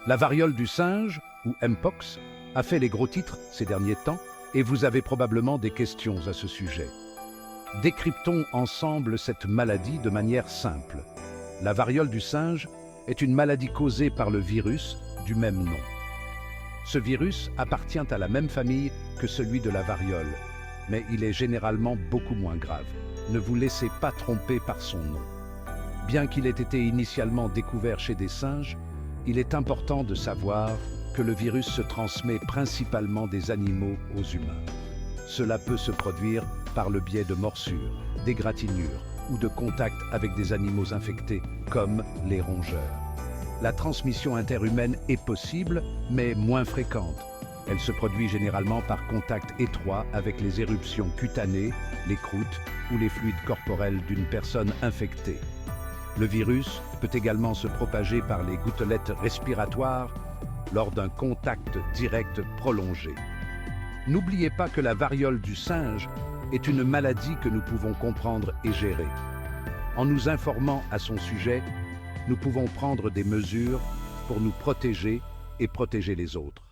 La variole du singe, ou Mpox, a fait les gros titres ces derniers temps et vous avez probablement des questions à ce sujet. Décryptons ensemble cette maladie de manière simple. La variole du singe est une maladie causée par le virus du même nom. Ce virus appartient à la même famille que celui de la variole, mais il est généralement beaucoup moins grave. Ne vous laissez pas tromper par son nom. Bien qu'il ait été initialement découvert chez des singes, il est important de savoir que le virus se transmet principalement des animaux aux humains. Cela peut se produire par le biais de morsures, d'égratignures ou de contacts avec des animaux infectés, comme les rongeurs. La transmission interhumaine est possible, mais moins fréquente. Elle se produit généralement par contact étroit avec les éruptions cutanées, les croûtes ou les fluides corporels d'une personne infectée. Le virus peut également se propager par les gouttelettes respiratoires lors d'un contact direct prolongé. N'oubliez pas que la variole du singe est une maladie que nous pouvons comprendre et gérer. En nous informant à son sujet, nous pouvons prendre des mesures pour nous protéger et protéger les autres.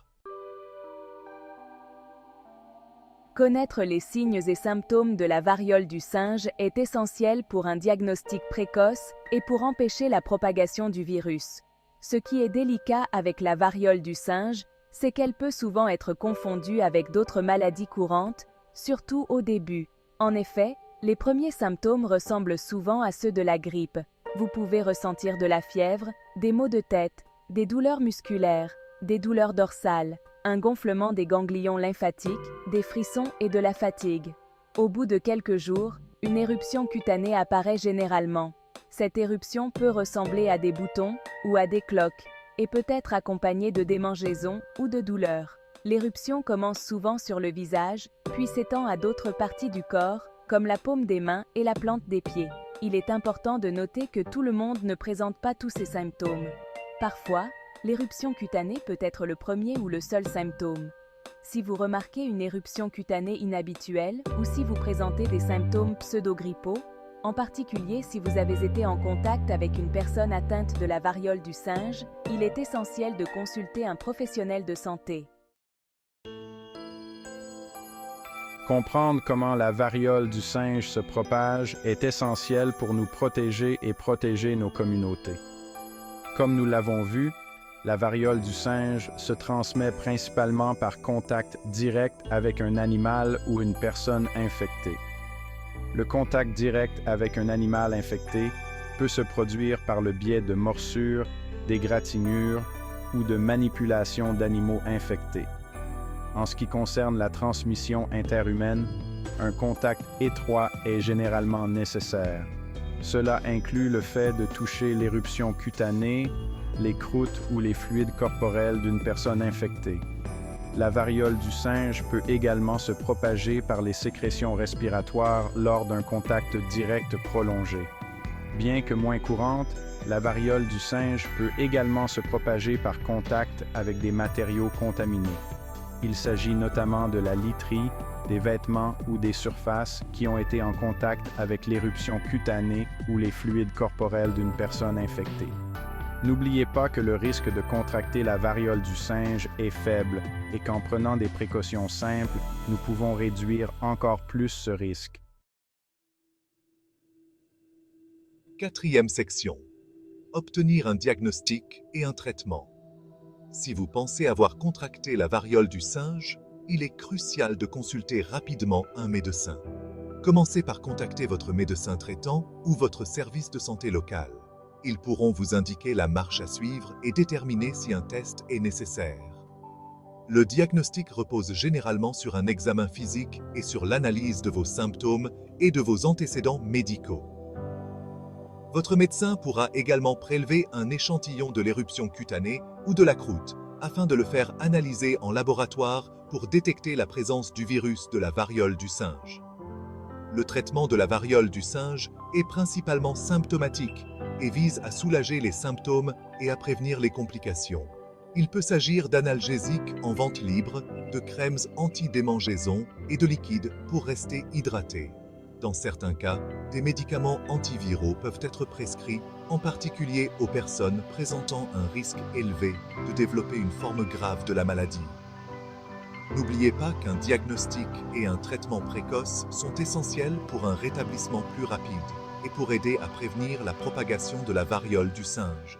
Connaître les signes et symptômes de la variole du singe est essentiel pour un diagnostic précoce et pour empêcher la propagation du virus. Ce qui est délicat avec la variole du singe, c'est qu'elle peut souvent être confondue avec d'autres maladies courantes, surtout au début. En effet, les premiers symptômes ressemblent souvent à ceux de la grippe. Vous pouvez ressentir de la fièvre, des maux de tête, des douleurs musculaires, des douleurs dorsales, un gonflement des ganglions lymphatiques, des frissons et de la fatigue. Au bout de quelques jours, une éruption cutanée apparaît généralement. Cette éruption peut ressembler à des boutons ou à des cloques et peut être accompagnée de démangeaisons ou de douleurs. L'éruption commence souvent sur le visage, puis s'étend à d'autres parties du corps, comme la paume des mains et la plante des pieds. Il est important de noter que tout le monde ne présente pas tous ces symptômes. Parfois, l'éruption cutanée peut être le premier ou le seul symptôme. Si vous remarquez une éruption cutanée inhabituelle ou si vous présentez des symptômes pseudo-grippaux, en particulier si vous avez été en contact avec une personne atteinte de la variole du singe, il est essentiel de consulter un professionnel de santé. Comprendre comment la variole du singe se propage est essentiel pour nous protéger et protéger nos communautés. Comme nous l'avons vu, la variole du singe se transmet principalement par contact direct avec un animal ou une personne infectée. Le contact direct avec un animal infecté peut se produire par le biais de morsures, d'égratignures ou de manipulation d'animaux infectés. En ce qui concerne la transmission interhumaine, un contact étroit est généralement nécessaire. Cela inclut le fait de toucher l'éruption cutanée, les croûtes ou les fluides corporels d'une personne infectée. La variole du singe peut également se propager par les sécrétions respiratoires lors d'un contact direct prolongé. Bien que moins courante, la variole du singe peut également se propager par contact avec des matériaux contaminés. Il s'agit notamment de la literie, des vêtements ou des surfaces qui ont été en contact avec l'éruption cutanée ou les fluides corporels d'une personne infectée. N'oubliez pas que le risque de contracter la variole du singe est faible et qu'en prenant des précautions simples, nous pouvons réduire encore plus ce risque. Quatrième section. Obtenir un diagnostic et un traitement. Si vous pensez avoir contracté la variole du singe, il est crucial de consulter rapidement un médecin. Commencez par contacter votre médecin traitant ou votre service de santé local. Ils pourront vous indiquer la marche à suivre et déterminer si un test est nécessaire. Le diagnostic repose généralement sur un examen physique et sur l'analyse de vos symptômes et de vos antécédents médicaux. Votre médecin pourra également prélever un échantillon de l'éruption cutanée ou de la croûte afin de le faire analyser en laboratoire pour détecter la présence du virus de la variole du singe. Le traitement de la variole du singe est principalement symptomatique et vise à soulager les symptômes et à prévenir les complications. Il peut s'agir d'analgésiques en vente libre, de crèmes anti-démangeaisons et de liquides pour rester hydraté. Dans certains cas, des médicaments antiviraux peuvent être prescrits en particulier aux personnes présentant un risque élevé de développer une forme grave de la maladie. N'oubliez pas qu'un diagnostic et un traitement précoce sont essentiels pour un rétablissement plus rapide et pour aider à prévenir la propagation de la variole du singe.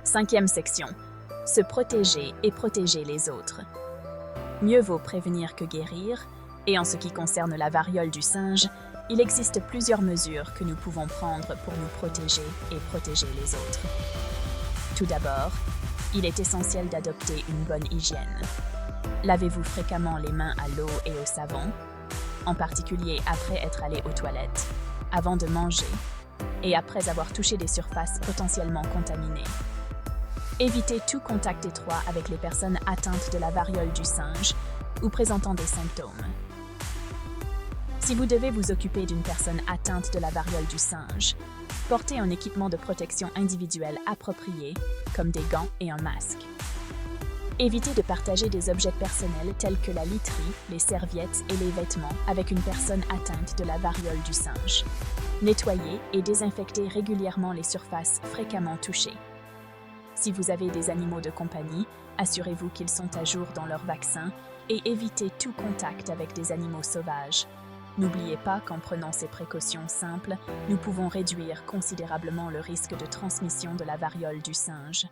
5e section. Se protéger et protéger les autres. Mieux vaut prévenir que guérir, et en ce qui concerne la variole du singe, il existe plusieurs mesures que nous pouvons prendre pour nous protéger et protéger les autres. Tout d'abord, il est essentiel d'adopter une bonne hygiène. Lavez-vous fréquemment les mains à l'eau et au savon, en particulier après être allé aux toilettes, avant de manger et après avoir touché des surfaces potentiellement contaminées. Évitez tout contact étroit avec les personnes atteintes de la variole du singe ou présentant des symptômes. Si vous devez vous occuper d'une personne atteinte de la variole du singe, portez un équipement de protection individuelle approprié, comme des gants et un masque. Évitez de partager des objets personnels tels que la literie, les serviettes et les vêtements avec une personne atteinte de la variole du singe. Nettoyez et désinfectez régulièrement les surfaces fréquemment touchées. Si vous avez des animaux de compagnie, assurez-vous qu'ils sont à jour dans leur vaccin et évitez tout contact avec des animaux sauvages. N'oubliez pas qu'en prenant ces précautions simples, nous pouvons réduire considérablement le risque de transmission de la variole du singe.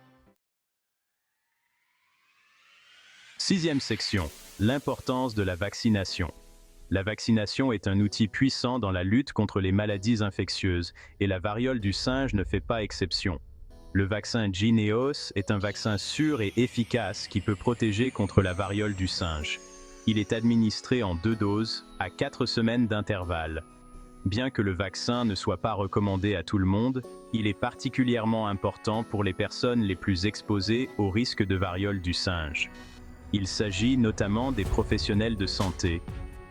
6e section. L'importance de la vaccination. La vaccination est un outil puissant dans la lutte contre les maladies infectieuses et la variole du singe ne fait pas exception. Le vaccin Jynneos est un vaccin sûr et efficace qui peut protéger contre la variole du singe. Il est administré en 2 doses, à 4 semaines d'intervalle. Bien que le vaccin ne soit pas recommandé à tout le monde, il est particulièrement important pour les personnes les plus exposées au risque de variole du singe. Il s'agit notamment des professionnels de santé,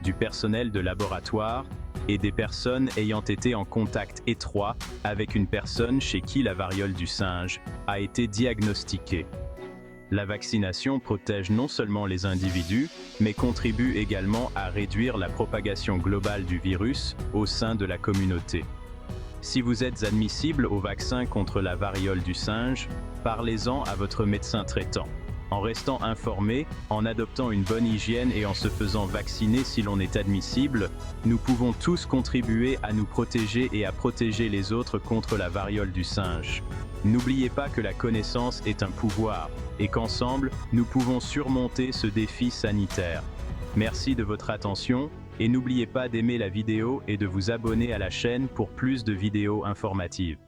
du personnel de laboratoire et des personnes ayant été en contact étroit avec une personne chez qui la variole du singe a été diagnostiquée. La vaccination protège non seulement les individus, mais contribue également à réduire la propagation globale du virus au sein de la communauté. Si vous êtes admissible au vaccin contre la variole du singe, parlez-en à votre médecin traitant. En restant informé, en adoptant une bonne hygiène et en se faisant vacciner si l'on est admissible, nous pouvons tous contribuer à nous protéger et à protéger les autres contre la variole du singe. N'oubliez pas que la connaissance est un pouvoir et qu'ensemble, nous pouvons surmonter ce défi sanitaire. Merci de votre attention et n'oubliez pas d'aimer la vidéo et de vous abonner à la chaîne pour plus de vidéos informatives.